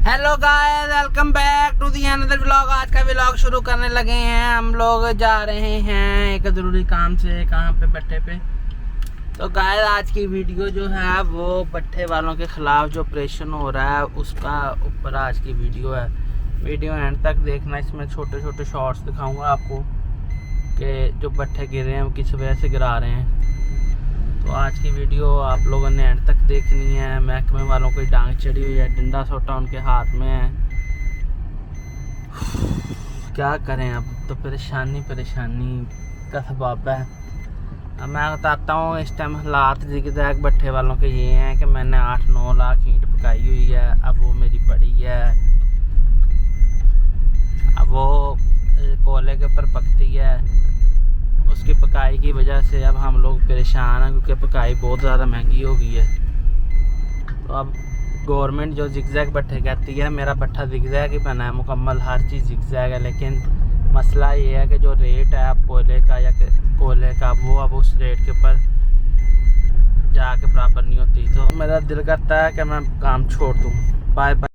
Hello guys, welcome back to the another vlog. आज का vlog शुरू करने लगे हैं। हम लोग जा रहे हैं एक ज़रूरी काम से, कहाँ पे, भट्टे पे। तो गाइस आज की वीडियो जो है वो भट्टे वालों के ख़िलाफ़ जो ऑपरेशन हो रहा है उसका ऊपर आज की वीडियो है। वीडियो एंड तक देखना, इसमें छोटे छोटे शॉर्ट्स दिखाऊँगा आपको कि जो भट्टे गिर रहे हैं वो किस वजह से गिरा रहे हैं। तो आज की वीडियो आप लोगों ने एंड तक देखनी है। महकमे वालों की डांग चढ़ी हुई है, डंडा सोटा उनके हाथ में है। क्या करें, अब तो परेशानी का सबब है। अब मैं बताता हूँ इस टाइम हालात जिग-जैग भट्टे वालों के ये हैं कि मैंने 8-9 लाख ईंट पकाई हुई है, अब वो मेरी पड़ी है। अब वो कोयले के ऊपर पकती है, उसकी पकाई की वजह से अब हम लोग परेशान हैं क्योंकि पकाई बहुत ज़्यादा महंगी हो गई है। तो अब गवर्नमेंट जो जिग-जैग भट्टे कहती है, मेरा भट्टा जिग-जैग ही बना है मुकम्मल, हर चीज़ जिग-जैग है। लेकिन मसला ये है कि जो रेट है अब कोयले का या कोयले का, वो अब उस रेट के ऊपर जाके बराबर नहीं होती। तो मेरा दिल करता है कि मैं काम छोड़ दूँ। Bye bye,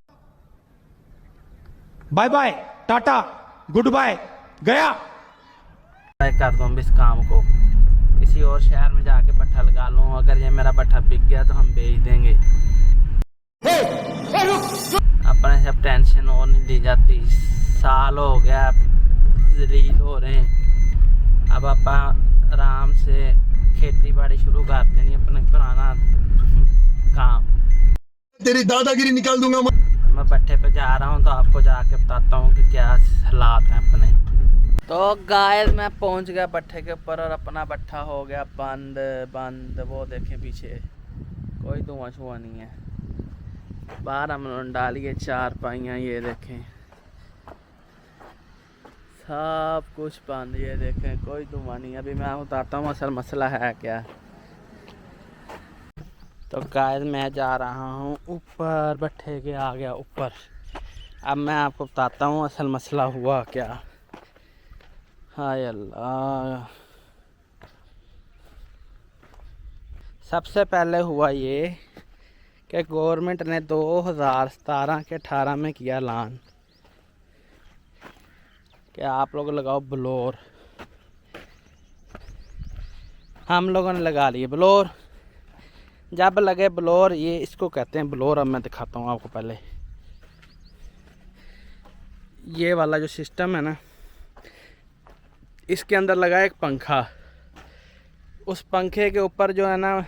bye bye, tata, goodbye, गया कर दूँ इस काम को, किसी और शहर में जाके भट्टा लगा लूँ। अगर ये मेरा भट्टा बिक गया तो हम बेच देंगे। अपने से अब टेंशन और नहीं ली जाती। साल हो गया, जलील हो रहे हैं। अब आप आराम से खेती बाड़ी शुरू करते नहीं, अपने पुराना काम। तेरी दादागिरी निकाल दूंगा मैं भट्टे पे जा रहा हूँ तो आपको जाके बताता हूँ कि क्या हालात हैं अपने। तो गाइस मैं पहुंच गया भट्टे के ऊपर और अपना भट्टा हो गया बंद। वो देखें पीछे कोई धुआं छुआं नहीं है। बाहर हमने डालिए 4 पाइयाँ, ये देखें सब कुछ बंद, ये देखें कोई धुआं नहीं। अभी मैं बताता हूँ असल मसला है क्या। तो गाइस मैं जा रहा हूँ ऊपर, भट्टे के आ गया ऊपर। अब मैं आपको बताता हूँ असल मसला हुआ क्या। हाय अल्लाह, सबसे पहले हुआ ये कि गवर्नमेंट ने 2017 के 18 में किया ऐलान कि आप लोग लगाओ ब्लोर। हम लोगों ने लगा लिए ब्लोर। जब लगे ब्लोर, ये इसको कहते हैं ब्लोर। अब मैं दिखाता हूँ आपको। पहले ये वाला जो सिस्टम है ना, इसके अंदर लगा एक पंखा। उस पंखे के ऊपर जो है ना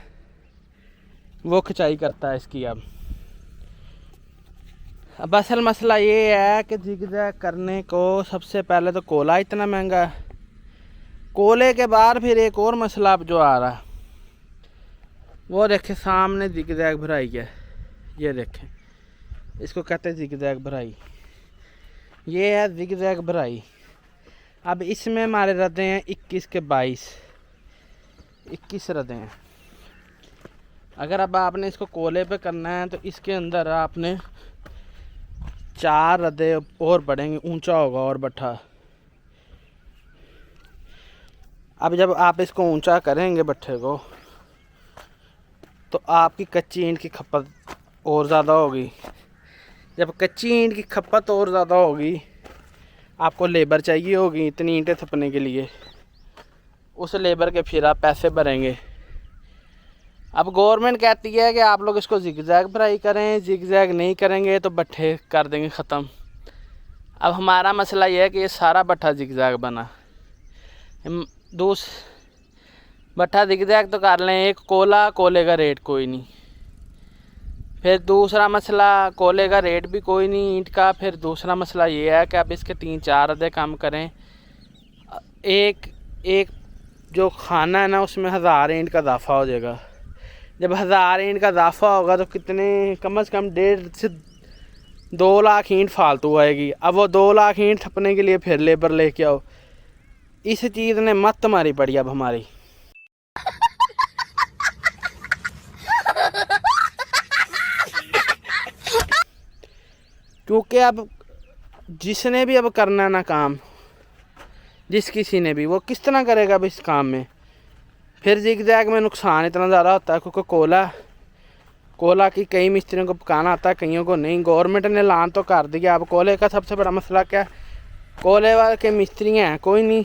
वो खिंचाई करता है इसकी। अब असल मसला ये है कि जिग-जैग करने को सबसे पहले तो कोयला इतना महंगा है। कोयले के बाद फिर एक और मसला अब जो आ रहा है वो देखें, सामने जिग-जैग भराई है। ये देखें, इसको कहते हैं जिग-जैग भराई। ये है जिग-जैग भराई। अब इसमें हमारे रद्दे हैं 21 के 21 रद्दे हैं। अगर अब आपने इसको कोयले पे करना है तो इसके अंदर आपने 4 रद्दे और बढ़ेंगे, ऊंचा होगा और भट्टा। अब जब आप इसको ऊंचा करेंगे भट्टे को, तो आपकी कच्ची ईंट की खपत और ज़्यादा होगी। जब कच्ची ईंट की खपत और ज़्यादा होगी, आपको लेबर चाहिए होगी इतनी ईंटें थपने के लिए। उस लेबर के फिर आप पैसे भरेंगे। अब गवर्नमेंट कहती है कि आप लोग इसको जिग-जैग भराई करें, जिग-जैग नहीं करेंगे तो भट्टे कर देंगे ख़त्म। अब हमारा मसला ये है कि ये सारा भट्टा जिग-जैग बना। भट्टा जिग-जैग तो कर लें, एक कोयले का रेट कोई नहीं। फिर दूसरा मसला, कोयले का रेट भी कोई नहीं ईंट का। फिर दूसरा मसला ये है कि अब इसके 3-4 रद्दे कम करें। एक जो खाना है ना उसमें 1000 ईंट का इजाफा हो जाएगा। जब 1000 ईंट का इजाफा होगा तो कितने, कम से कम 1.5 से 2 लाख ईंट फालतू आएगी। अब वो 2 लाख ईंट थपने के लिए फिर लेबर लेके आओ। इस चीज़ ने मत मारी पड़ी अब हमारी। क्योंकि अब जिसने भी अब करना ना काम, जिस किसी ने भी, वो किस तरह करेगा अब इस काम में। फिर जिग-जैग में नुकसान इतना ज़्यादा होता है क्योंकि कोयला कोला की कई मिस्त्रियों को पकाना आता है, कईयों को नहीं। गवर्नमेंट ने ऐलान तो कर दिया। अब कोले का सबसे बड़ा मसला क्या है, कोले वाले के मिस्त्री हैं कोई नहीं,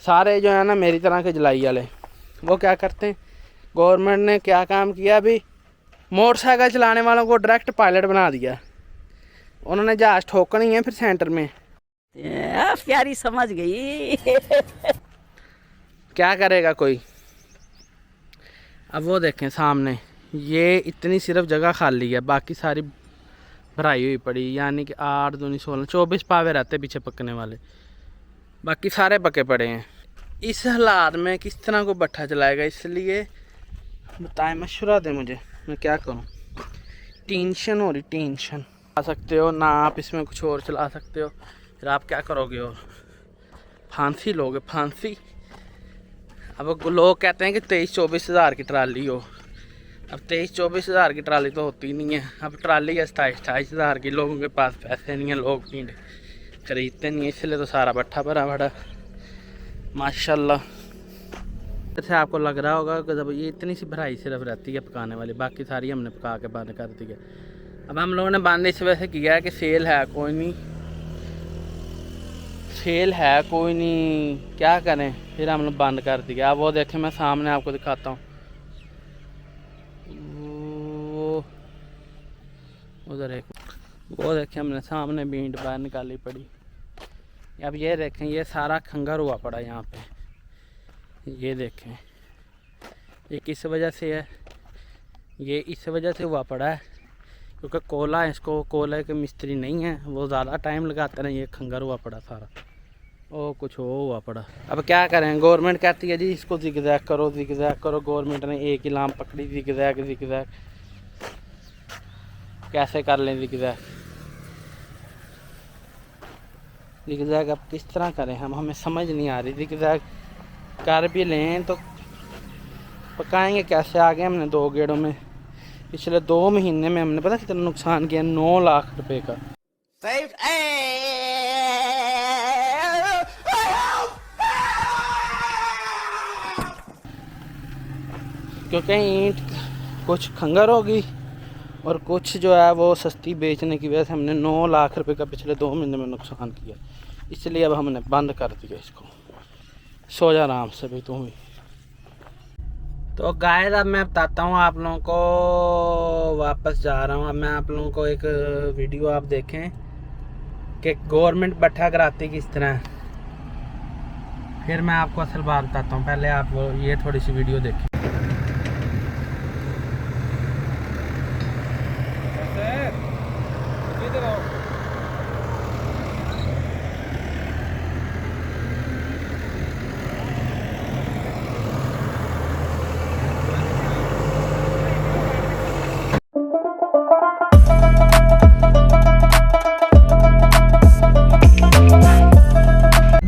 सारे जो है ना मेरी तरह के जलाई वाले। वो क्या करते हैं, गवर्नमेंट ने क्या काम किया, अभी मोटरसाइकिल चलाने वालों को डायरेक्ट पायलट बना दिया। उन्होंने जहाज ठोकनी है फिर सेंटर में। प्यारी समझ गई। क्या करेगा कोई। अब वो देखें सामने, ये इतनी सिर्फ जगह खाली है, बाकी सारी भराई हुई पड़ी। यानी कि 8 दूनी 16 24 पावे रहते पीछे पकने वाले, बाकी सारे पके पड़े हैं। इस हालात में किस तरह को भट्ठा चलाएगा, इसलिए बताएं, मशवरा दें मुझे, मैं क्या करूं। टेंशन हो रही, टेंशन। आ सकते हो ना आप इसमें कुछ और चला सकते हो, फिर आप क्या करोगे, और फांसी लोगे, फांसी। अब लोग कहते हैं कि 23-24 हज़ार की ट्राली हो। अब 23-24 हज़ार की ट्राली तो होती नहीं है। अब ट्राली है 27-28 हज़ार की। लोगों के पास पैसे नहीं है, लोग पींड खरीदते नहीं है, इसलिए तो सारा भट्ठा भरा भरा माशाल्लाह। जैसे आपको लग रहा होगा कि जब ये इतनी सी भराई सिर्फ रहती है पकाने वाली, बाकी सारी हमने पका के बंद कर दी है। अब हम लोगों ने बंद इस वजह से किया है कि सेल है कोई नहीं, सेल है कोई नहीं, क्या करें, फिर हम लोग बंद कर दिया। अब वो देखें, मैं सामने आपको दिखाता हूँ, उधर एक वो देखें, हमने सामने बींट बाहर निकाली पड़ी। अब ये देखें, ये सारा खंगर हुआ पड़ा यहाँ पे। ये देखें, ये किस वजह से है, ये इस वजह से हुआ पड़ा है क्योंकि कोला है, इसको कोले के मिस्त्री नहीं है, वो ज़्यादा टाइम लगाते हैं। ये खंगर हुआ पड़ा सारा, ओ कुछ हो हुआ पड़ा। अब क्या करें, गवर्नमेंट कहती है जी इसको ज़िगज़ैग करो, ज़िगज़ैग करो। गवर्नमेंट ने एक ही लाम पकड़ी, ज़िगज़ैग ज़िगज़ैग। कैसे कर लें ज़िगज़ैग, ज़िगज़ैग अब किस तरह करें हम, हमें समझ नहीं आ रही। ज़िगज़ैग कर भी लें तो पकाएंगे कैसे। आगे हमने 2 गेड़ों में, पिछले 2 महीने में हमने पता कितना नुकसान किया, 9 लाख रुपए का। क्योंकि ईंट कुछ खंगर होगी और कुछ जो है वो सस्ती बेचने की वजह से हमने 9 लाख रुपए का पिछले 2 महीने में नुकसान किया। इसलिए अब हमने बंद कर दिया इसको। सो जा आराम से भी तुम भी। तो गाइस अब मैं बताता हूँ आप लोगों को, वापस जा रहा हूँ। अब मैं आप लोगों को एक वीडियो आप देखें कि गवर्नमेंट भट्ठा कराती किस तरह, फिर मैं आपको असल बात बताता हूँ। पहले आप ये थोड़ी सी वीडियो देखें।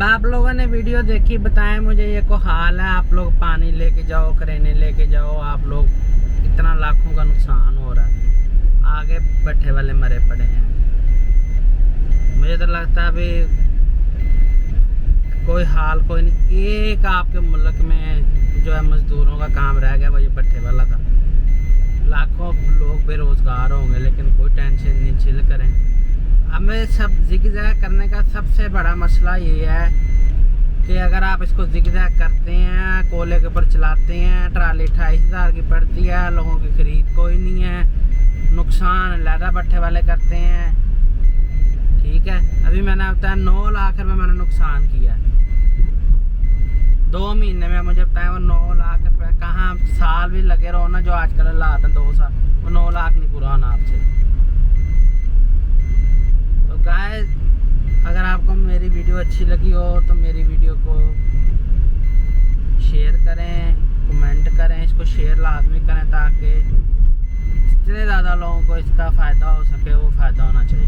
आप लोगों ने वीडियो देखी, बताएं मुझे ये को हाल है। आप लोग पानी लेके जाओ, करेने लेके जाओ, आप लोग इतना लाखों का नुकसान हो रहा है। आगे भट्ठे वाले मरे पड़े हैं। मुझे तो लगता है अभी कोई हाल कोई नहीं। एक आपके मुल्क में जो है मजदूरों का काम रह गया, वो ये भट्ठे वाला था। लाखों लोग बेरोजगार होंगे, लेकिन कोई टेंशन नहीं, चिल करें। हमें सब ज़िगज़ैग करने का सबसे बड़ा मसला ये है कि अगर आप इसको ज़िगज़ैग करते हैं, कोले के ऊपर चलाते हैं, ट्राली 28 हज़ार की पड़ती है, लोगों की खरीद कोई नहीं है, नुकसान लहदा भट्ठे वाले करते हैं। ठीक है, अभी मैंने बताया 9 लाख रुपये मैंने नुकसान किया है 2 महीने में। मुझे बताया वो 9 लाख रुपये कहाँ, साल भी लगे रहो ना, जो आजकल हालात हैं 2 साल, वो 9 लाख नहीं पूरा होना आपसे। तो गाइस अगर आपको मेरी वीडियो अच्छी लगी हो तो मेरी वीडियो को शेयर करें, कमेंट करें, इसको शेयर लाजमी करें ताकि जितने ज़्यादा लोगों को इसका फ़ायदा हो सके वो फ़ायदा होना चाहिए।